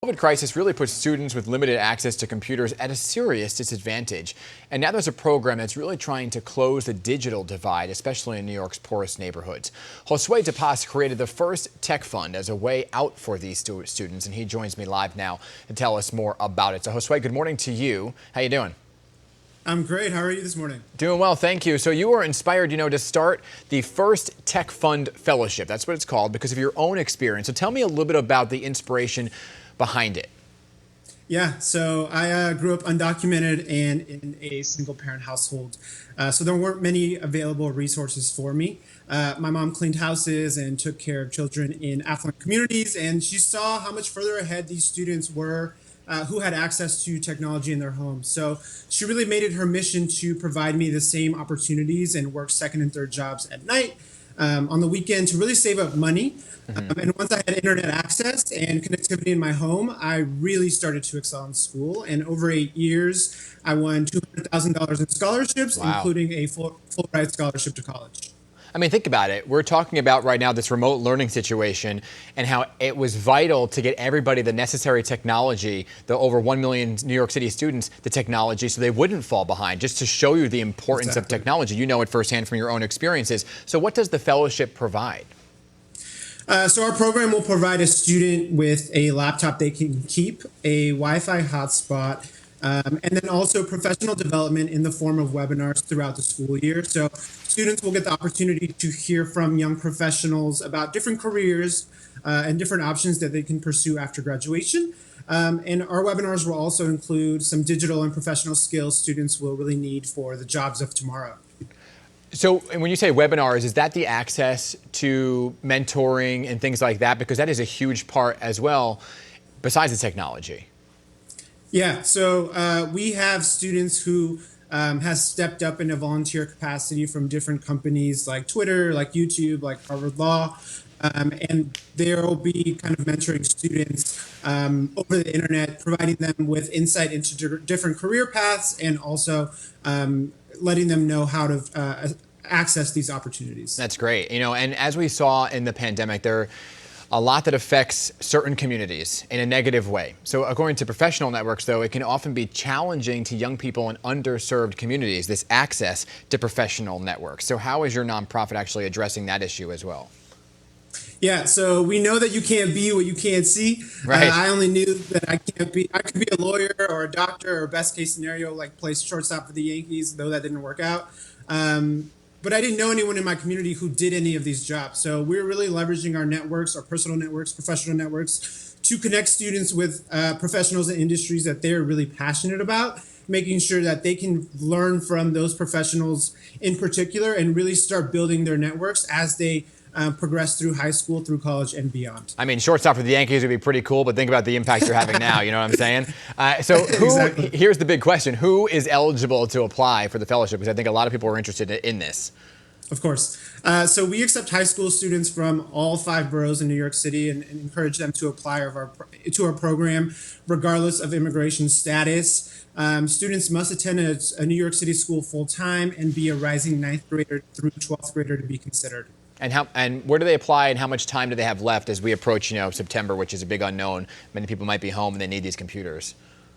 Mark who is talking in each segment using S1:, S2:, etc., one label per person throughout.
S1: The COVID crisis really puts students with limited access to computers at a serious disadvantage. And now there's a program that's really trying to close the digital divide, especially in New York's poorest neighborhoods. Josue De Paz created the first tech fund as a way out for these students, and he joins me live now to tell us more about it. So Josue, good morning to you. How you doing?
S2: I'm great. How are you this morning?
S1: Doing well, thank you. So you were inspired, to start the first Tech Fund Fellowship. That's what it's called because of your own experience. So tell me a little bit about the inspiration behind it.
S2: Yeah, so I grew up undocumented and in a single parent household. So there weren't many available resources for me. My mom cleaned houses and took care of children in affluent communities, and she saw how much further ahead these students were who had access to technology in their homes. So she really made it her mission to provide me the same opportunities and work second and third jobs at night, on the weekend, to really save up money. And once I had internet access and connectivity in my home, I really started to excel in school. And over 8 years, I won $200,000 in scholarships,
S1: Wow.
S2: including a full ride scholarship to college.
S1: I mean, think about it. We're talking about right now this remote learning situation and how it was vital to get everybody the necessary technology, the over 1 million New York City students, the technology so they wouldn't fall behind, just to show you the importance of technology. You know it firsthand from your own experiences. So what does the fellowship provide?
S2: So our program will provide a student with a laptop they can keep, a Wi-Fi hotspot, and then also professional development in the form of webinars throughout the school year. So students will get the opportunity to hear from young professionals about different careers and different options that they can pursue after graduation. And our webinars will also include some digital and professional skills students will really need for the jobs of tomorrow.
S1: So when you say webinars, is that the access to mentoring and things like that? Because that is a huge part as well, besides the technology.
S2: Yeah, so we have students who has stepped up in a volunteer capacity from different companies like Twitter, like YouTube, like Harvard Law. And they'll be kind of mentoring students over the internet, providing them with insight into different career paths and also letting them know how to access these opportunities.
S1: That's great. And as we saw in the pandemic, there are a lot that affects certain communities in a negative way. So according to professional networks, though, it can often be challenging to young people in underserved communities, this access to professional networks. So how is your nonprofit actually addressing that issue as well?
S2: Yeah, so we know that you can't be what you can't see.
S1: Right.
S2: I only knew that I could be a lawyer or a doctor, or best case scenario, like play shortstop for the Yankees, though that didn't work out. But I didn't know anyone in my community who did any of these jobs. So we're really leveraging our networks, our personal networks, professional networks, to connect students with professionals in industries that they're really passionate about, making sure that they can learn from those professionals in particular and really start building their networks as they progress through high school, through college, and beyond.
S1: I mean, shortstop for the Yankees would be pretty cool, but think about the impact you're having now. You know what I'm saying?
S2: Exactly.
S1: Here's the big question. Who is eligible to apply for the fellowship? Because I think a lot of people are interested in this.
S2: Of course. So we accept high school students from all 5 boroughs in New York City and encourage them to apply to our program, regardless of immigration status. Students must attend a New York City school full-time and be a rising 9th grader through 12th grader to be considered.
S1: And where do they apply, and how much time do they have left as we approach, September, which is a big unknown? Many people might be home and they need these computers.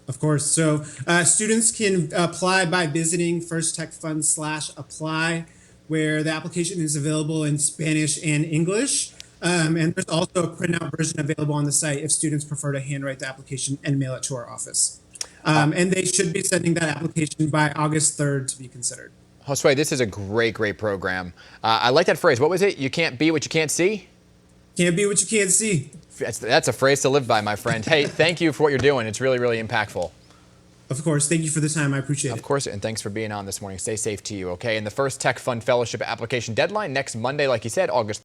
S2: Of course. So students can apply by visiting firsttechfund.com/apply, where the application is available in Spanish and English. And there's also a printout version available on the site if students prefer to handwrite the application and mail it to our office. And they should be sending that application by August 3rd to be considered.
S1: Josue, this is a great, great program. I like that phrase. What was it? You can't be what you can't see?
S2: Can't be what you can't see.
S1: That's a phrase to live by, my friend. Hey, thank you for what you're doing. It's really, really impactful.
S2: Of course. Thank you for the time. I appreciate it.
S1: Of course, and thanks for being on this morning. Stay safe to you, okay? And the first Tech Fund Fellowship application deadline next Monday, like you said, August